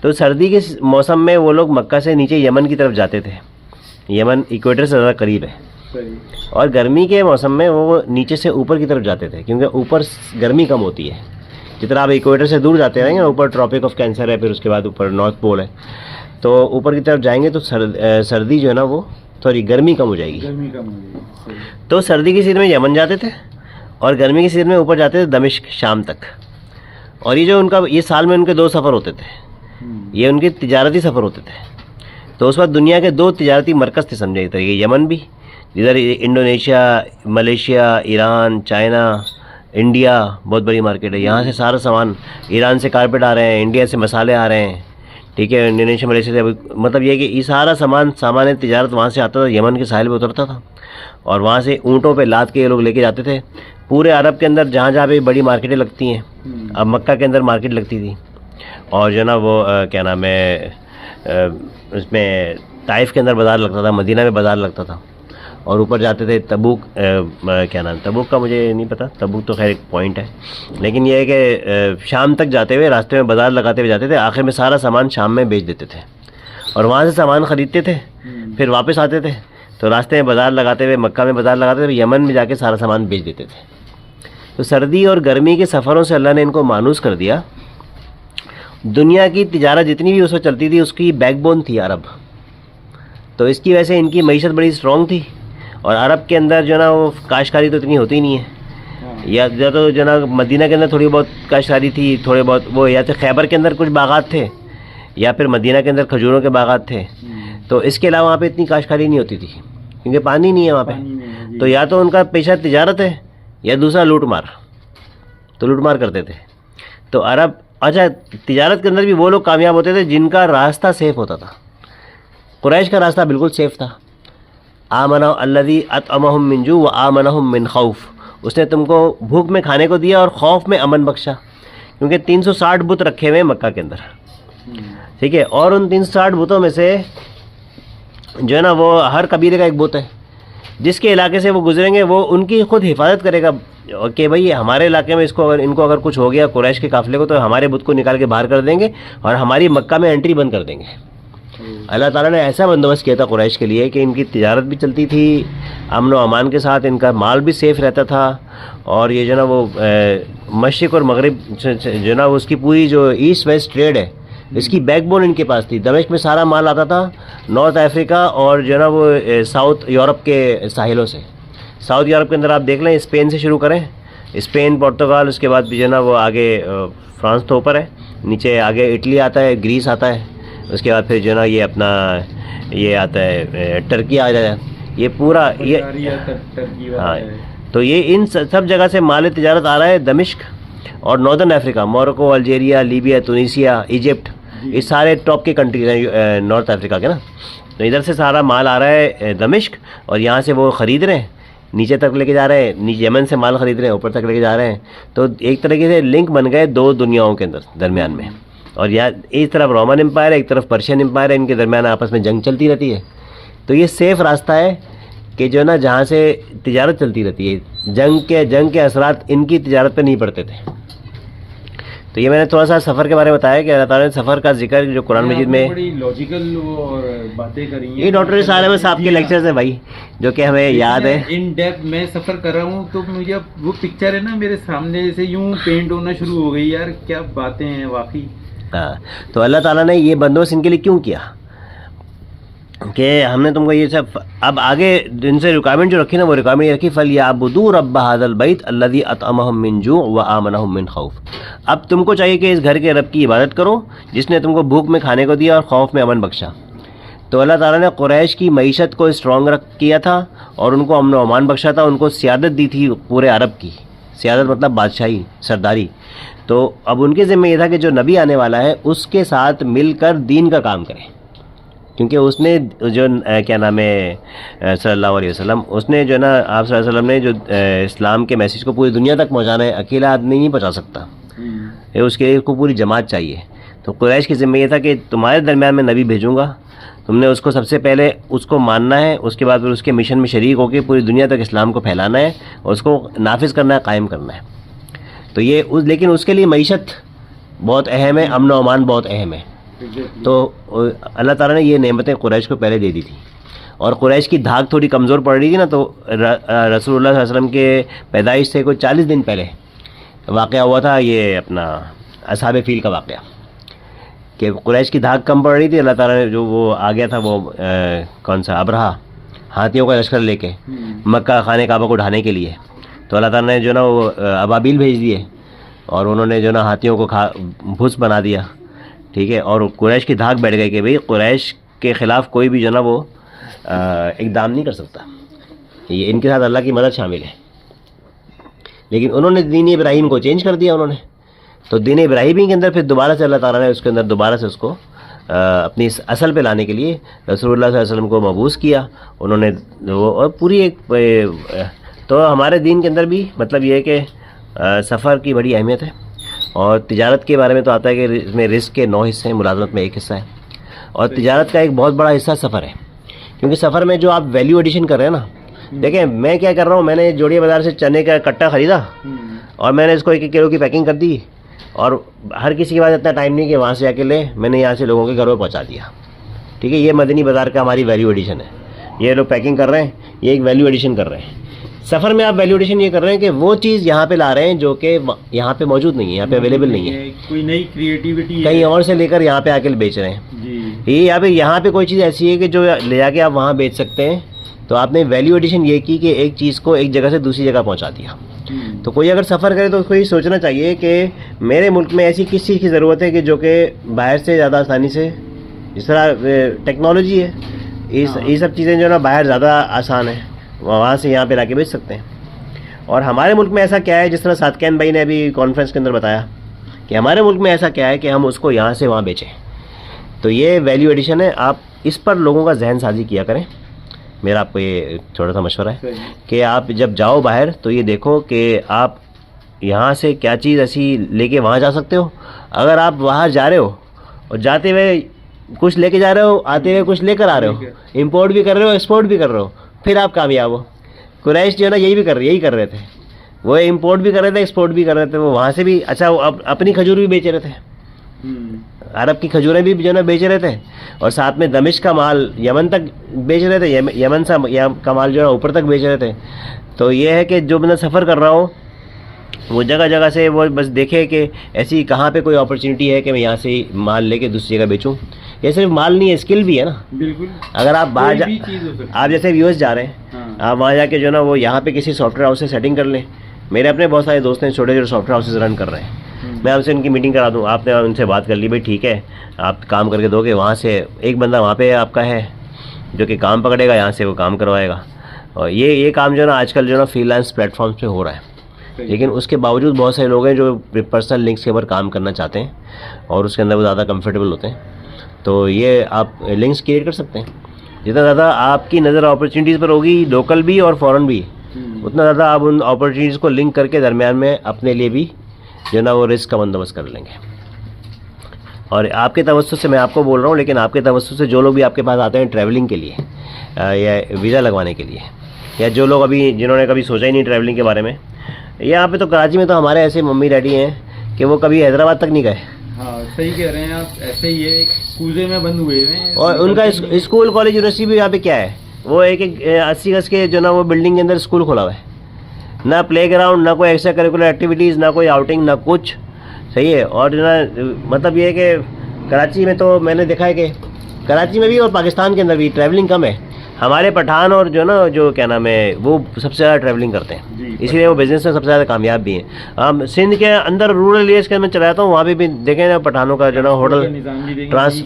तो सर्दी के मौसम में वो लोग मक्का से नीचे यमन की तरफ जाते थे, यमन इक्वेटर से ज़्यादा करीब है, और गर्मी के मौसम में वो नीचे से ऊपर की तरफ जाते थे, क्योंकि ऊपर गर्मी कम होती है। जितना आप इक्वेटर से दूर जाते रहेंगे, ऊपर ट्रॉपिक ऑफ कैंसर है, फिर उसके बाद ऊपर नॉर्थ पोल है, तो ऊपर की तरफ जाएंगे तो सर्दी जो है ना वो गर्मी कम हो जाएगी, गर्मी कम हो जाएगी। तो सर्दी की सीजन में यमन जाते थे, और गर्मी की सीजन में ऊपर जाते थे दमिश्क, शाम तक। और ये जो उनका ये साल में उनके 2 सफ़र होते थे, ये उनके तिजारती सफ़र होते थे। तो उस वक्त दुनिया के 2 तिजारती मरकज़ थे समझे तरीके, यमन भी, जिधर Indonesia, Malaysia, Iran, China, India बहुत बड़ी मार्केट है, यहाँ से सारा सामान, ईरान से कारपेट आ रहे हैं, इंडिया से मसाले आ रहे हैं, ठीक है, इंडोनेशिया, मलेशिया से, मतलब ये कि ये सारा सामान तिजारत वहाँ से आता था, यमन के साहिल पे उतरता था, और वहाँ से ऊँटों पे लाद के ये लोग लेके जाते थे पूरे अरब के अंदर, जहाँ जहाँ पे बड़ी मार्केटें लगती हैं। अब मक्का के अंदर मार्केट लगती थी, और जो ना वो क्या नाम है, उसमें ताइफ के अंदर बाज़ार लगता था, मदीना में बाज़ार लगता था, और ऊपर जाते थे तबूक, क्या नाम, तबूक का मुझे नहीं पता, तबूक तो खैर एक पॉइंट है, लेकिन ये है कि शाम तक जाते हुए रास्ते में बाज़ार लगाते हुए जाते थे, आखिर में सारा सामान शाम में बेच देते थे, और वहाँ से सामान ख़रीदते थे, फिर वापस आते थे, तो रास्ते में बाज़ार लगाते हुए, मक्का में बाज़ार लगाते थे, यमन में जाके सारा सामान बेच देते थे। तो सर्दी और गर्मी के सफ़रों से अल्लाह ने इनको मानूस कर दिया। दुनिया की तिजारत जितनी भी उस वक्त चलती थी, उसकी बैकबोन थी अरब, तो इसकी वजह से इनकी मईशत बड़ी स्ट्रॉन्ग थी। और अरब के अंदर जो ना वो काश्तकारी तो इतनी होती नहीं है, या तो जो ना मदीना के अंदर थोड़ी बहुत काश्तकारी थी, थोड़े बहुत वो, या तो खैबर के अंदर कुछ बागात थे, या फिर मदीना के अंदर खजूरों के बागात थे, तो इसके अलावा वहाँ पे इतनी काश्तकारी नहीं होती थी, क्योंकि पानी नहीं है वहाँ पे। तो या तो उनका पेशा तिजारत है, या दूसरा लूटमार, तो लूटमार करते थे। तो अरब, अच्छा, तिजारत के अंदर भी वो लोग कामयाब होते थे जिनका रास्ता सेफ़ होता था। कुरैश का रास्ता बिल्कुल सेफ़ था। आमना अल्लज़ी अतअमहुम मिन जू व आमनहुम मिन खौफ, उसने तुमको भूख में खाने को दिया और खौफ में अमन बख्शा, क्योंकि 360 बुत रखे हुए हैं मक्का के अंदर, ठीक है, और उन 360 बुतों में से जो है ना वो हर कबीले का एक बुत है, जिसके इलाके से वो गुजरेंगे वो उनकी खुद हिफाजत करेगा कि भाई हमारे इलाके में इनको अगर कुछ हो गया कुरैश के काफ़िले को, तो हमारे बुत को निकाल के बाहर कर देंगे और हमारी मक्का में एंट्री बंद कर देंगे। अल्लाह ताला ने ऐसा बंदोबस्त किया था कुरैश के लिए कि इनकी तिजारत भी चलती थी अमन व अमान के साथ, इनका माल भी सेफ़ रहता था, और ये जो ना वो मशरिक़ और मगरिब जो ना उसकी पूरी जो ईस्ट वेस्ट ट्रेड है इसकी बैकबोन इनके पास थी। दमिश्क में सारा माल आता था नॉर्थ अफ्रीका और जो है ना वो साउथ यूरोप के साहिलों से। साउथ यूरोप के अंदर आप देख लें, स्पेन से शुरू करें, स्पेन, पुर्तगाल, उसके बाद भी जो है ना वो आगे फ्रांस तो ऊपर है, नीचे आगे इटली आता है, ग्रीस आता है, उसके बाद फिर जो है ना ये अपना ये आता है टर्की आ जाता है, ये पूरा ये हाँ। तो ये इन सब जगह से माल तिजारत आ रहा है दमिश्क और northern Africa, Morocco, Algeria, Libya, Tunisia, Egypt, ये सारे टॉप के कंट्रीज हैं नॉर्थ अफ्रीका के ना। तो इधर से सारा माल आ रहा है दमिश्क और यहाँ से वो ख़रीद रहे हैं, नीचे तक लेके जा रहे हैं, नीचे यमन से माल ख़रीद रहे हैं, ऊपर तक लेके जा रहे हैं। तो एक तरीके से लिंक बन गए दो दुनियाओं के अंदर दरमियान में। और यहाँ एक तरफ रोमन एम्पायर है, एक तरफ पर्शियन एम्पायर है, इनके दरमियान आपस में जंग चलती रहती है। तो ये सेफ़ रास्ता है कि जो ना जहाँ से तिजारत चलती रहती है, जंग के असरात इनकी तिजारत पे नहीं पड़ते थे। तो ये मैंने थोड़ा सा सफ़र के बारे में बताया कि अल्लाह ताला ने सफ़र का जिक्र जो कुरान मजीद में बड़ी लॉजिकल और बातें करी हैं। ये डॉक्टर साहब साहब के लेक्चर्स हैं भाई, जो कि हमें याद है। इन डेप्थ मैं सफ़र कर रहा हूँ तो मुझे वो पिक्चर है ना मेरे सामने से यूँ पेंट होना शुरू हो गई, यार क्या बातें हैं वाकई। हाँ, तो अल्लाह ताला ने ये बंदोबस्त इनके लिए क्यों किया कि हमने तुमको ये सब, अब आगे इनसे रिक्वायरमेंट जो रखी ना, वो रिक्वायरमेंट ये रखी फलयाबुदू रब्ब हाज़ल बैत अल्लज़ी अतअमहुम मिन जू व आमनहुम मिन खौफ। अब तुमको चाहिए कि इस घर के रब की इबादत करो जिसने तुमको भूख में खाने को दिया और खौफ में अमन बख्शा। तो अल्लाह ताला ने कुरैश की मईशत को स्ट्रॉन्ग किया था और उनको अमन व अमान बख्शा था, उनको सियादत दी थी पूरे अरब की। सियादत मतलब बादशाही, सरदारी। तो अब उनके ज़िम्मे ये था कि जो नबी आने वाला है उसके साथ मिलकर दीन का काम करें, क्योंकि उसने जो क्या नाम है सल्लल्लाहु अलैहि वसल्लम, उसने जो है ना आप सल्लल्लाहु अलैहि वसल्लम ने जो इस्लाम के मैसेज को पूरी दुनिया तक पहुंचाना है, अकेला आदमी नहीं पहुंचा सकता, ये उसके लिए उसको पूरी जमात चाहिए। तो कुरैश के ज़िम्मे ये था कि तुम्हारे दरमियान में नबी भेजूँगा, तुमने उसको सबसे पहले उसको मानना है, उसके बाद फिर उसके मिशन में शरीक होकर पूरी दुनिया तक इस्लाम को फैलाना है और उसको नाफिज करना है, कायम करना है। तो ये लेकिन उसके लिए मईशत बहुत अहम है, अमन व अमान बहुत अहम है। तो अल्लाह ताला ने ये नेमतें कुरैश को पहले दे दी थी और कुरैश की धाक थोड़ी कमज़ोर पड़ रही थी ना, तो रसूलुल्लाह सल्लल्लाहु अलैहि वसल्लम के पैदाइश से कोई 40 दिन पहले वाक़या हुआ था ये अपना असहाबे फील का वाक़या, कि कुरैश की धाक कम पड़ रही थी। अल्लाह ताला ने जो वो आ गया था वो कौन सा अबरहा, हाथियों का लश्कर लेके मक्का खाने काबा को ढाने के लिए। तो अल्लाह ताला ने जो ना वो अबाबिल भेज दिए और उन्होंने जो ना हाथियों को भूस बना दिया, ठीक है। और कुरैश की धाक बैठ गई कि भाई कुरैश के ख़िलाफ़ कोई भी जो ना वो इक़दाम नहीं कर सकता, ये इनके साथ अल्लाह की मदद शामिल है। लेकिन उन्होंने दीन इब्राहीम को चेंज कर दिया उन्होंने। तो दीन इब्राहीमी के अंदर फिर दोबारा से अल्लाह ताला ने उसके अंदर दोबारा से उसको अपनी इस असल पे लाने के लिए रसूलुल्लाह सल्लल्लाहु अलैहि वसल्लम को मबूस किया उन्होंने वो, और पूरी एक तो हमारे दीन के अंदर भी मतलब ये है कि सफ़र की बड़ी अहमियत है। और तिजारत के बारे में तो आता है कि इसमें रिस्क के 9 हिस्से हैं, मुलाजमत में 1 हिस्सा है। और तिजारत का एक बहुत बड़ा हिस्सा सफ़र है, क्योंकि सफ़र में जो आप वैल्यू एडिशन कर रहे हैं ना, देखें मैं क्या कर रहा हूँ, मैंने जोड़िया बाज़ार से चने का कट्टा ख़रीदा और मैंने इसको 1-1 किलो की पैकिंग कर दी, और हर किसी के पास इतना टाइम नहीं कि वहाँ से जाके ले, मैंने यहाँ से लोगों के घरों में पहुँचा दिया, ठीक है। ये मदनी बाज़ार का हमारी वैल्यू एडिशन है। ये लोग पैकिंग कर रहे हैं, ये एक वैल्यू एडिशन कर रहे हैं। सफ़र में आप वैल्यू एडिशन ये कर रहे हैं कि वो चीज़ यहाँ पे ला रहे हैं जो कि यहाँ पे मौजूद नहीं है, यहाँ पे अवेलेबल नहीं है, कोई नई क्रिएटिविटी कहीं और से लेकर यहाँ पे आके बेच रहे हैं जी। ये यहाँ पे कोई चीज़ ऐसी है कि जो ले जाके आप वहाँ बेच सकते हैं। तो आपने वैल्यू एडिशन ये की कि एक चीज़ को एक जगह से दूसरी जगह पहुँचा दिया। तो कोई अगर सफ़र करे तो उसको ये सोचना चाहिए कि मेरे मुल्क में ऐसी किस चीज़ की ज़रूरत है कि जो कि बाहर से ज़्यादा आसानी से, जिस तरह टेक्नोलॉजी है, ये सब चीज़ें जो ना बाहर ज़्यादा आसान है, वहाँ से यहाँ पे लाके बेच सकते हैं। और हमारे मुल्क में ऐसा क्या है, जिस तरह सादकैन भाई ने अभी कॉन्फ्रेंस के अंदर बताया कि हमारे मुल्क में ऐसा क्या है कि हम उसको यहाँ से वहाँ बेचें। तो ये वैल्यू एडिशन है, आप इस पर लोगों का जहन साजी किया करें। मेरा आपको ये छोटा सा मशवरा है कि आप जब जाओ बाहर तो ये देखो कि आप यहाँ से क्या चीज़ ऐसी लेके वहाँ जा सकते हो। अगर आप वहाँ जा रहे हो और जाते हुए कुछ लेके जा रहे हो, आते हुए कुछ लेकर आ रहे हो, इंपोर्ट भी कर रहे हो, एक्सपोर्ट भी कर रहे हो, फिर आप कामयाब हो। कुरैश जो है ना यही कर रहे थे, वो इंपोर्ट भी कर रहे थे, एक्सपोर्ट भी कर रहे थे। वो वहाँ से भी अच्छा वो अपनी खजूर भी बेच रहे थे, अरब की खजूरें भी जो ना बेच रहे थे, और साथ में दमिश्क का माल यमन तक बेच रहे थे, यमन का माल जो है ऊपर तक बेच रहे थे। तो ये है कि जो बंदा सफ़र कर रहा हो वो जगह जगह से वो बस देखे कि ऐसी कहाँ पे कोई अपॉर्चुनिटी है कि मैं यहाँ से माल लेके दूसरी जगह बेचूँ। ये सिर्फ माल नहीं है, स्किल भी है ना। बिल्कुल। अगर आप बाहर कोई भी चीज़ हो सकती है। आप जैसे यूएस जा रहे हैं, हाँ। आप वहाँ जाके जो ना वो यहाँ पे किसी सॉफ्टवेयर हाउस से सेटिंग कर लें। मेरे अपने बहुत सारे दोस्त हैं छोटे छोटे सॉफ्टवेयर हाउसेज रन कर रहे हैं, मैं आपसे उनकी मीटिंग करा दूँ, आपने उनसे बात कर ली, भाई ठीक है आप काम करके दोगे, वहाँ से एक बंदा वहाँ पे आपका है जो कि काम पकड़ेगा, यहाँ से वो काम करवाएगा। और ये काम जो ना आजकल जो ना फ्रीलांस प्लेटफॉर्म्स पे हो रहा है। लेकिन उसके बावजूद बहुत सारे लोग हैं जो पर्सनल लिंक्स के ऊपर काम करना चाहते हैं और उसके अंदर वो ज़्यादा कंफर्टेबल होते हैं। तो ये आप लिंक्स क्रिएट कर सकते हैं। जितना ज़्यादा आपकी नज़र अपॉर्चुनिटीज़ पर होगी, लोकल भी और फॉरेन भी, उतना ज़्यादा आप उन अपॉर्चुनिटीज़ को लिंक करके दरमियान में अपने लिए भी जो ना वो रिस्क का बंदोबस्त कर लेंगे। और आपके तवज्जुह से मैं आपको बोल रहा हूँ, लेकिन आपके तवज्जुह से जो लोग भी आपके पास आते हैं ट्रैवलिंग के लिए या वीज़ा लगवाने के लिए, या जो लोग अभी जिन्होंने कभी सोचा ही नहीं ट्रैवलिंग के बारे में, यहाँ पे तो कराची में तो हमारे ऐसे मम्मी डैडी हैं कि वो कभी हैदराबाद तक नहीं गए। हाँ सही कह रहे हैं आप, ऐसे ही है, कूजे में बंद हुए हैं। और उनका स्कूल कॉलेज यूनिवर्सिटी भी यहाँ पे क्या है, वो एक 80 गज के जो ना वो बिल्डिंग के अंदर स्कूल खोला हुआ है, ना प्ले ग्राउंड, ना कोई एक्स्ट्रा करिकुलर एक्टिविटीज़, ना कोई आउटिंग, ना कुछ। सही है। और जो ना मतलब ये है कि कराची में तो मैंने देखा है कि कराची में भी और पाकिस्तान के अंदर भी ट्रैवलिंग कम है। हमारे पठान और जो ना जो क्या नाम है वो सबसे ज़्यादा ट्रैवलिंग करते हैं, इसलिए वो बिज़नेस में सबसे ज़्यादा कामयाब भी हैं। हम सिंध के अंदर रूरल एरियाज़ के मैं चला जाता हूँ, वहाँ भी देखें ना पठानों का जो ना होटल ट्रांस।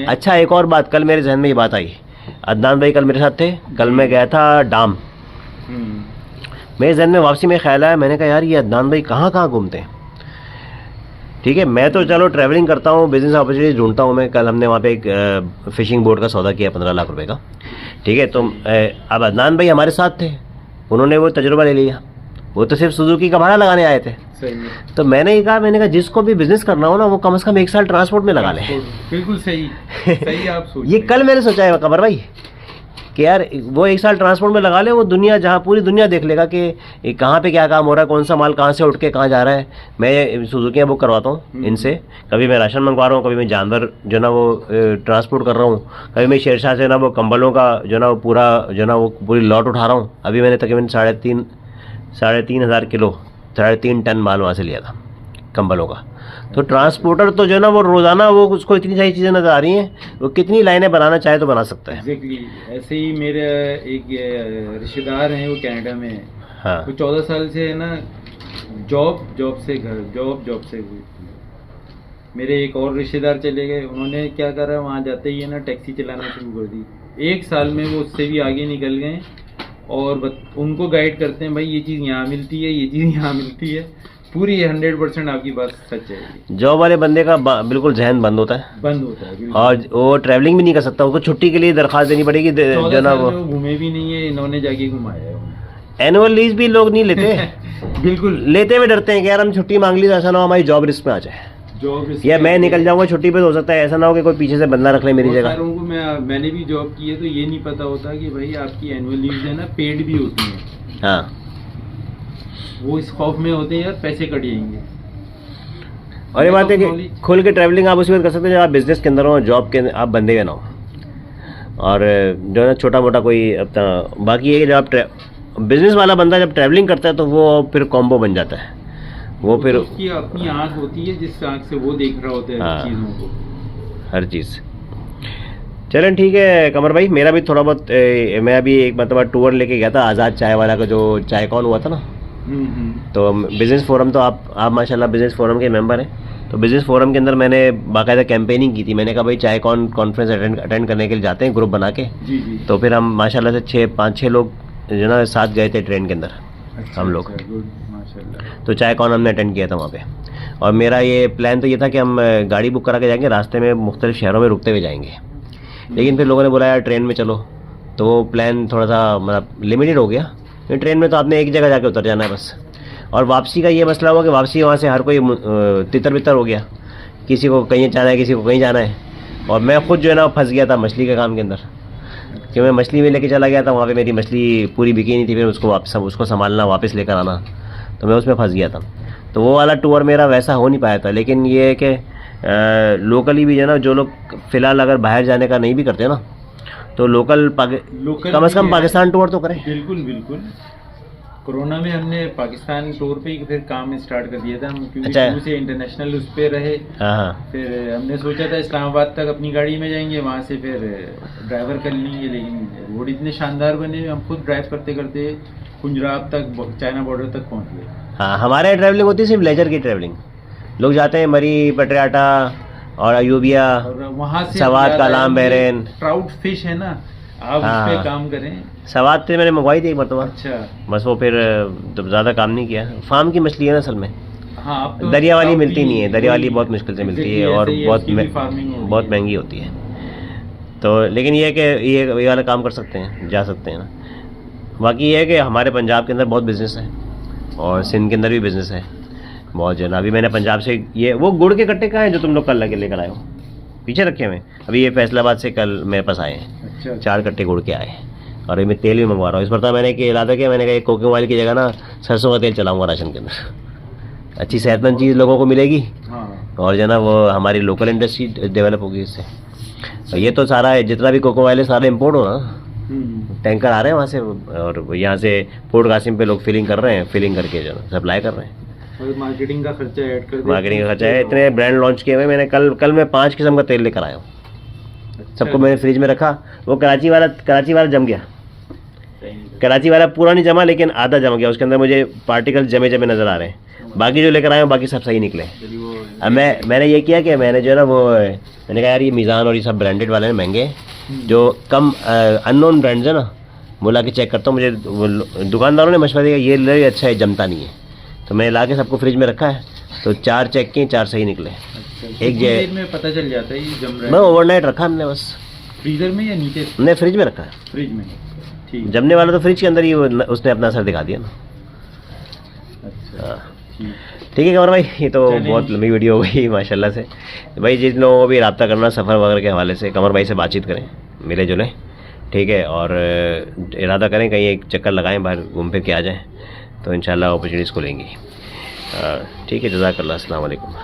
अच्छा एक और बात, कल मेरे जहन में ये बात आई, अदनान भाई कल मेरे साथ थे, कल मैं गया था डाम, मेरे जहन में वापसी में ख्याल आया, मैंने कहा यार ये अदनान भाई कहाँ कहाँ घूमते हैं। ठीक है, मैं तो चलो ट्रैवलिंग करता हूँ, बिज़नेस अपॉर्चुनिटीज ढूंढता हूँ मैं। कल हमने वहाँ पे एक फ़िशिंग बोट का सौदा किया 15 लाख रुपए का। ठीक है, तो अब अदनान भाई हमारे साथ थे, उन्होंने वो तजुर्बा ले लिया, वो तो सिर्फ सुजुकी का भाड़ा लगाने आए थे। सही है। तो मैंने कहा जिसको भी बिज़नेस करना हो ना वो कम से कम 1 साल ट्रांसपोर्ट में लगा ले। बिल्कुल सही, सही आप सोच ये कल मैंने सोचा है कमर भाई कि यार वो 1 साल ट्रांसपोर्ट में लगा ले, वो दुनिया जहाँ पूरी दुनिया देख लेगा कि कहाँ पे क्या काम हो रहा है, कौन सा माल कहाँ से उठ के कहाँ जा रहा है। मैं सुजुकियाँ बुक करवाता हूँ इनसे, कभी मैं राशन मंगवा रहा हूँ, कभी मैं जानवर जो ना वो ट्रांसपोर्ट कर रहा हूँ, कभी मैं शेरशाह से ना वो कंबलों का जो ना वो पूरा जो ना वो पूरी लॉट उठा रहा हूँ। अभी मैंने तकरीबन 3,500 किलो 3.5 टन माल वहाँ से लिया था कंबलों का। तो ट्रांसपोर्टर तो जो ना वो रोज़ाना वो उसको इतनी सारी चीज़ें नज़र आ रही हैं, वो कितनी लाइनें बनाना चाहे तो बना सकता है। एग्जैक्टली ऐसे ही मेरे एक रिश्तेदार हैं, वो कनाडा में है। हाँ, वो 14 साल से है ना जॉब से घर, जॉब से मेरे एक और रिश्तेदार चले गए, उन्होंने क्या करा, वहाँ जाते ही है ना टैक्सी चलाना शुरू कर दी। 1 साल में वो उससे भी आगे निकल गए और उनको गाइड करते हैं, भाई ये चीज़ यहाँ मिलती है, ये चीज़ यहाँ मिलती है। पूरी 100% आपकी बात सच है। जॉब वाले बंदे का बिल्कुल जहन बंद होता है और वो ट्रैवलिंग भी नहीं कर सकता, उसको छुट्टी के लिए दरख्वास्त देनी पड़ेगी। जो ना वो घूमे भी नहीं है, इन्होंने जाके घुमाया है। एनुअल लीव भी लोग नहीं लेते बिल्कुल लेते हुए डरते हैं कि यार हम छुट्टी मांग ली तो ऐसा ना हो हमारी जॉब रिस्क में आ जाए, या मैं निकल जाऊंगा छुट्टी पे तो हो सकता है ऐसा ना हो कि कोई पीछे से बंदा रख ले मेरी जगह। मैंने भी जॉब की है तो ये नहीं पता होता कि भाई आपकी एनुअल लीव है ना पेड भी होती है। हाँ, वो इस खौफ में होते हैं यार पैसे कट जाएंगे। और ये बात है कि खुल के ट्रैवलिंग आप उसी वक्त कर सकते हैं जब आप बिजनेस के अंदर हो, जॉब के आप बंदे के ना हो। और जो है ना छोटा मोटा कोई अपना बाकी है कि जब आप बिजनेस वाला बंदा जब ट्रैवलिंग करता है तो वो फिर कॉम्बो बन जाता है, वो फिर उसकी अपनी आँख होती है जिस आँख से वो देख रहा होता है। हाँ, चीज़ों को, हर चीज़। चलें ठीक है कमर भाई, मेरा भी थोड़ा बहुत मैं अभी एक मतलब टूर लेके गया था आज़ाद चाय वाला का, जो चाय कॉन हुआ था ना। तो बिज़नेस फोरम, तो आप माशाल्लाह बिज़नेस फोरम के मेंबर हैं, तो बिज़नेस फोरम के अंदर मैंने बाकायदा कैंपेनिंग की थी। मैंने कहा भाई चाय कॉन कॉन्फ्रेंस अटेंड करने के लिए जाते हैं ग्रुप बना के। जी। तो फिर हम माशाल्लाह से 5-6 लोग जो ना साथ गए थे ट्रेन के अंदर। अच्छा, हम लोग माशाल्लाह। तो चाय कॉन हमने अटेंड किया था वहाँ पे, और मेरा ये प्लान तो ये था कि हम गाड़ी बुक करा के जाएंगे, रास्ते में मुख्तलिफ शहरों में रुकते हुए जाएंगे। लेकिन फिर लोगों ने बोला यार ट्रेन में चलो, तो वो प्लान थोड़ा सा मतलब लिमिटेड हो गया। ट्रेन में तो आपने एक जगह जाके उतर जाना है बस। और वापसी का ये मसला हुआ कि वापसी वहाँ से हर कोई तितर बितर हो गया, किसी को कहीं जाना है, किसी को कहीं जाना है। और मैं खुद जो है ना फंस गया था मछली के काम के अंदर, कि मैं मछली में लेके चला गया था, वहाँ पे मेरी मछली पूरी बिकी नहीं थी, फिर उसको संभालना, वापस लेकर आना, तो मैं उसमें फंस गया था। तो वो वाला टूर मेरा वैसा हो नहीं पाया था। लेकिन ये है कि लोकली भी है ना, जो लोग फ़िलहाल अगर बाहर जाने का नहीं भी करते ना, तो लोकल कम से कम पाकिस्तान टूर तो करें। बिल्कुल बिल्कुल। कोरोना में हमने पाकिस्तान टूर पे ही फिर काम स्टार्ट कर दिया था हम, क्योंकि अच्छा। शुरू से इंटरनेशनल उस पे रहे। हाँ। फिर हमने सोचा था इस्लामाबाद तक अपनी गाड़ी में जाएंगे, वहाँ से फिर ड्राइवर कर लेंगे, लेकिन रोड इतने शानदार बने, हम खुद ड्राइव करते करते पंजाब तक, चाइना बॉर्डर तक पहुँच गए। हाँ, हमारे यहाँ ट्रैवलिंग होती है सिर्फ लेजर की ट्रैवलिंग। लोग जाते हैं मरी, पटराटा और अयूबिया, और वहाँ से Swat, Kalam, Bahrain. Trout fish है ना, आप हाँ। उस पे काम करें। सवात से मैंने मंगवाई थी एक मरतबा, अच्छा। बस वो फिर ज़्यादा काम नहीं किया। फार्म की मछली है ना असल में, हाँ, अब तो दरिया वाली ट्राउट मिलती भी नहीं है, दरिया वाली वही बहुत मुश्किल से मिलती है exactly और ऐसे ही बहुत उसकी भी फार्मिंग हो रही बहुत है। महंगी होती है। तो लेकिन ये है कि ये वाला काम कर सकते हैं, जा सकते हैं ना। बाकी ये है कि हमारे पंजाब के अंदर बहुत बिज़नेस है और सिंध के अंदर भी बिज़नेस है बहुत जो ना। अभी मैंने पंजाब से ये वो गुड़ के कट्टे कहाँ हैं जो तुम लोग कल लगे लेकर आए हो, पीछे रखे हुए। अभी ये फैसलाबाद से कल मेरे पास आए हैं, अच्छा। 4 कट्टे गुड़ के आए। और मैं तेल भी मंगवा रहा हूँ। इस बार तो मैंने कि इरादा किया, मैंने कहा कोकोनट ऑयल की जगह ना सरसों का तेल चलाऊंगा राशन के अंदर। अच्छी सेहतमंद चीज़ लोगों को मिलेगी हाँ। और जो ना वो हमारी लोकल इंडस्ट्री डेवलप होगी इससे। और ये तो सारा जितना भी कोकोनट ऑयल है सारा इम्पोर्ट हो रहा ना, टैंकर आ रहे हैं वहाँ से और यहाँ से पोर्ट कासिम पे लोग फिलिंग कर रहे हैं, फिलिंग करके जो सप्लाई कर रहे हैं। और मार्केटिंग का खर्चा ऐड कर देते मार्केटिंग का हैं। खर्चा है, इतने ब्रांड लॉन्च किए हुए। मैंने कल मैं 5 किस्म का तेल लेकर आया हूँ, सबको मैंने फ्रिज में रखा। वो कराची वाला जम गया, कराची वाला पूरा नहीं जमा लेकिन आधा जम गया, उसके अंदर मुझे पार्टिकल जमे नज़र आ रहे हैं। बाकी जो लेकर आए हूँ बाकी सब सही निकले। अब मैंने ये किया कि मैंने जो है ना वो मैंने कहा यार ये मीज़ान और ये सब ब्रांडेड वाले हैं महंगे, जो कम अननोन ब्रांड्स है ना, बोला कि चेक करता हूँ। मुझे दुकानदारों ने मशवरा दिया ये ले अच्छा है, जमता नहीं है। तो मैं ला के सबको फ्रिज में रखा है, तो 4 चेक किए, 4 सही निकले। एक देर में पता चल जाता है ये जम रहा है। मैं ओवरनाइट रखा हमने, बस फ्रीजर में या नीचे? हमने फ्रिज में रखा है। फ्रिज में, ठीक। जमने वाला तो फ्रिज के अंदर ही उसने अपना असर दिखा दिया ना। अच्छा, हाँ, ठीक है कमर भाई, ये तो बहुत लंबी वीडियो हो गई माशाल्लाह से। भाई जिन लोगों को भी रब्ता करना सफ़र वगैरह के हवाले से, कमर भाई से बातचीत करें, मिले जुलें, ठीक है। और इरादा करें कहीं एक चक्कर लगाएं, बाहर घूम फिर के आ जाएं, तो इंशाल्लाह अपॉर्चुनिटीज़ को लेंगी। ठीक है, जज़ाकल्लाह, अस्सलाम वालेकुम।